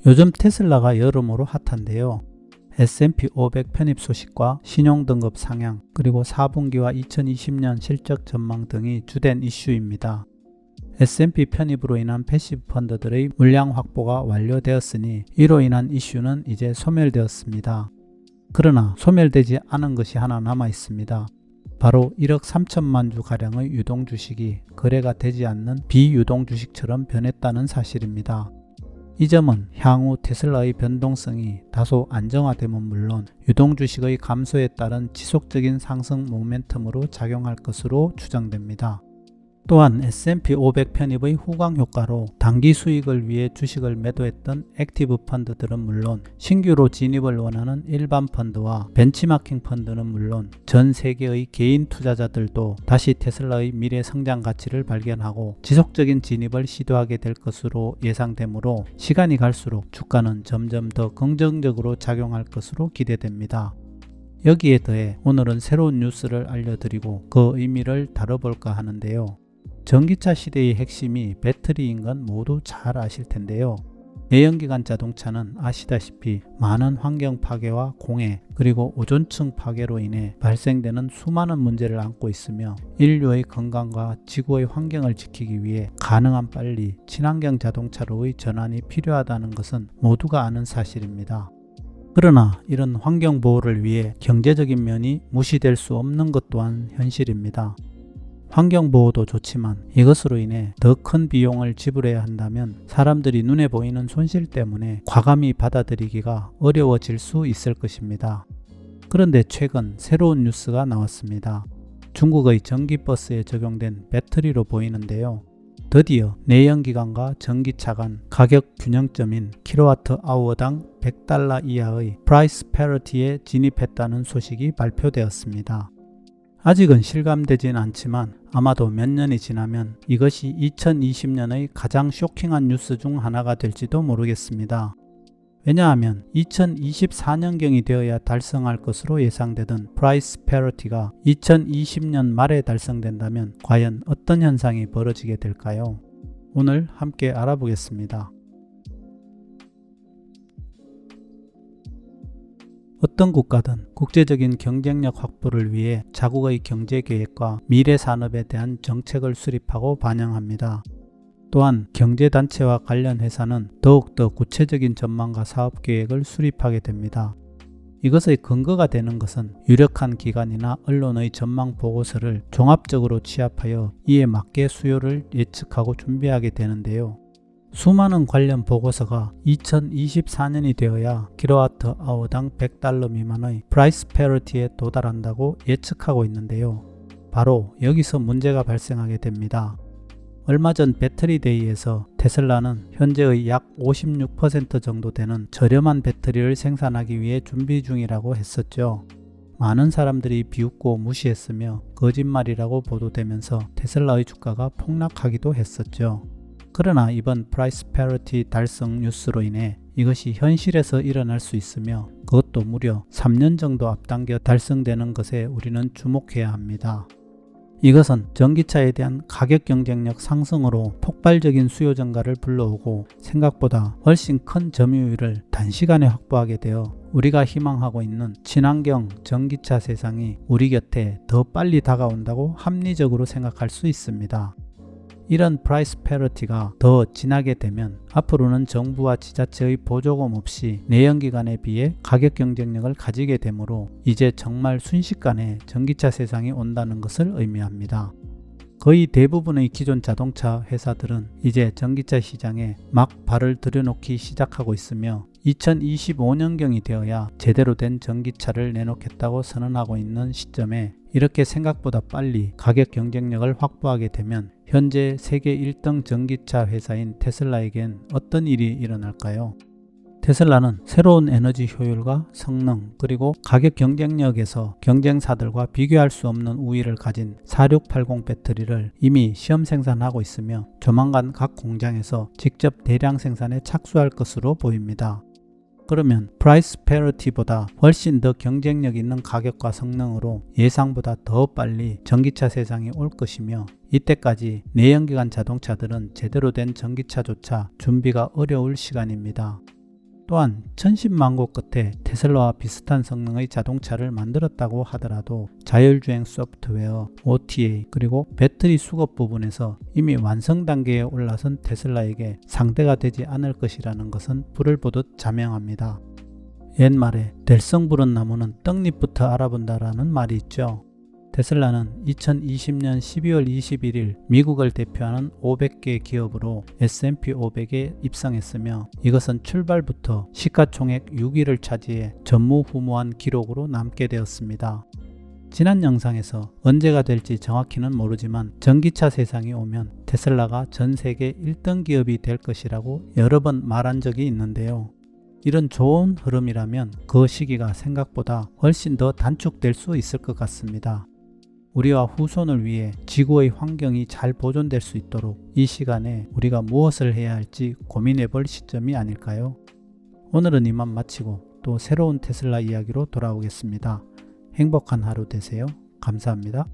요즘 테슬라가 여러모로 핫한데요. S&P 500 편입 소식과 신용등급 상향, 그리고 4분기와 2020년 실적 전망 등이 주된 이슈입니다. S&P 편입으로 인한 패시브 펀드들의 물량 확보가 완료되었으니 이로 인한 이슈는 이제 소멸되었습니다. 그러나 소멸되지 않은 것이 하나 남아 있습니다. 바로 1억 3천만 주 가량의 유동 주식이 거래가 되지 않는 비유동 주식처럼 변했다는 사실입니다. 이 점은 향후 테슬라의 변동성이 다소 안정화되면 물론 유동 주식의 감소에 따른 지속적인 상승 모멘텀으로 작용할 것으로 추정됩니다. 또한 S&P 500 편입의 후광 효과로 단기 수익을 위해 주식을 매도했던 액티브 펀드들은 물론 신규로 진입을 원하는 일반 펀드와 벤치마킹 펀드는 물론 전 세계의 개인 투자자들도 다시 테슬라의 미래 성장 가치를 발견하고 지속적인 진입을 시도하게 될 것으로 예상되므로 시간이 갈수록 주가는 점점 더 긍정적으로 작용할 것으로 기대됩니다. 여기에 더해 오늘은 새로운 뉴스를 알려드리고 그 의미를 다뤄볼까 하는데요. 전기차 시대의 핵심이 배터리인 건 모두 잘 아실 텐데요. 내연기관 자동차는 아시다시피 많은 환경 파괴와 공해 그리고 오존층 파괴로 인해 발생되는 수많은 문제를 안고 있으며 인류의 건강과 지구의 환경을 지키기 위해 가능한 빨리 친환경 자동차로의 전환이 필요하다는 것은 모두가 아는 사실입니다. 그러나 이런 환경 보호를 위해 경제적인 면이 무시될 수 없는 것 또한 현실입니다. 환경보호도 좋지만 이것으로 인해 더 큰 비용을 지불해야 한다면 사람들이 눈에 보이는 손실 때문에 과감히 받아들이기가 어려워질 수 있을 것입니다. 그런데 최근 새로운 뉴스가 나왔습니다. 중국의 전기버스에 적용된 배터리로 보이는데요. 드디어 내연기관과 전기차 간 가격 균형점인 킬로와트아워당 $100 이하의 프라이스 패러티에 진입했다는 소식이 발표되었습니다. 아직은 실감되진 않지만 아마도 몇 년이 지나면 이것이 2020년의 가장 쇼킹한 뉴스 중 하나가 될지도 모르겠습니다. 왜냐하면 2024년경이 되어야 달성할 것으로 예상되던 프라이스 패러티가 2020년 말에 달성된다면 과연 어떤 현상이 벌어지게 될까요? 오늘 함께 알아보겠습니다. 어떤 국가든 국제적인 경쟁력 확보를 위해 자국의 경제 계획과 미래 산업에 대한 정책을 수립하고 반영합니다. 또한 경제단체와 관련 회사는 더욱더 구체적인 전망과 사업 계획을 수립하게 됩니다. 이것의 근거가 되는 것은 유력한 기관이나 언론의 전망 보고서를 종합적으로 취합하여 이에 맞게 수요를 예측하고 준비하게 되는데요. 수많은 관련 보고서가 2024년이 되어야 킬로와트아워당 $100 미만의 프라이스 패러티에 도달한다고 예측하고 있는데요. 바로 여기서 문제가 발생하게 됩니다. 얼마 전 배터리데이에서 테슬라는 현재의 약 56% 정도 되는 저렴한 배터리를 생산하기 위해 준비 중이라고 했었죠. 많은 사람들이 비웃고 무시했으며 거짓말이라고 보도되면서 테슬라의 주가가 폭락하기도 했었죠. 그러나 이번 프라이스 패러티 달성 뉴스로 인해 이것이 현실에서 일어날 수 있으며 그것도 무려 3년 정도 앞당겨 달성되는 것에 우리는 주목해야 합니다. 이것은 전기차에 대한 가격 경쟁력 상승으로 폭발적인 수요 증가를 불러오고 생각보다 훨씬 큰 점유율을 단시간에 확보하게 되어 우리가 희망하고 있는 친환경 전기차 세상이 우리 곁에 더 빨리 다가온다고 합리적으로 생각할 수 있습니다. 이런 프라이스 패러티가 더 진하게 되면 앞으로는 정부와 지자체의 보조금 없이 내연기관에 비해 가격 경쟁력을 가지게 되므로 이제 정말 순식간에 전기차 세상이 온다는 것을 의미합니다. 거의 대부분의 기존 자동차 회사들은 이제 전기차 시장에 막 발을 들여놓기 시작하고 있으며 2025년경이 되어야 제대로 된 전기차를 내놓겠다고 선언하고 있는 시점에 이렇게 생각보다 빨리 가격 경쟁력을 확보하게 되면 현재 세계 1등 전기차 회사인 테슬라에겐 어떤 일이 일어날까요? 테슬라는 새로운 에너지 효율과 성능 그리고 가격 경쟁력에서 경쟁사들과 비교할 수 없는 우위를 가진 4680 배터리를 이미 시험 생산하고 있으며 조만간 각 공장에서 직접 대량 생산에 착수할 것으로 보입니다. 그러면 프라이스 패러티보다 훨씬 더 경쟁력 있는 가격과 성능으로 예상보다 더 빨리 전기차 세상이 올 것이며 이때까지 내연기관 자동차들은 제대로 된 전기차조차 준비가 어려울 시간입니다. 또한 천신만고 끝에 테슬라와 비슷한 성능의 자동차를 만들었다고 하더라도 자율주행 소프트웨어, OTA, 그리고 배터리 수급 부분에서 이미 완성 단계에 올라선 테슬라에게 상대가 되지 않을 것이라는 것은 불을 보듯 자명합니다. 옛말에 될성 부른 나무는 떡잎부터 알아본다라는 말이 있죠. 테슬라는 2020년 12월 21일 미국을 대표하는 500개 기업으로 S&P 500에 입상했으며 이것은 출발부터 시가총액 6위를 차지해 전무후무한 기록으로 남게 되었습니다. 지난 영상에서 언제가 될지 정확히는 모르지만 전기차 세상이 오면 테슬라가 전 세계 1등 기업이 될 것이라고 여러 번 말한 적이 있는데요. 이런 좋은 흐름이라면 그 시기가 생각보다 훨씬 더 단축될 수 있을 것 같습니다. 우리와 후손을 위해 지구의 환경이 잘 보존될 수 있도록 이 시간에 우리가 무엇을 해야 할지 고민해 볼 시점이 아닐까요? 오늘은 이만 마치고 또 새로운 테슬라 이야기로 돌아오겠습니다. 행복한 하루 되세요. 감사합니다.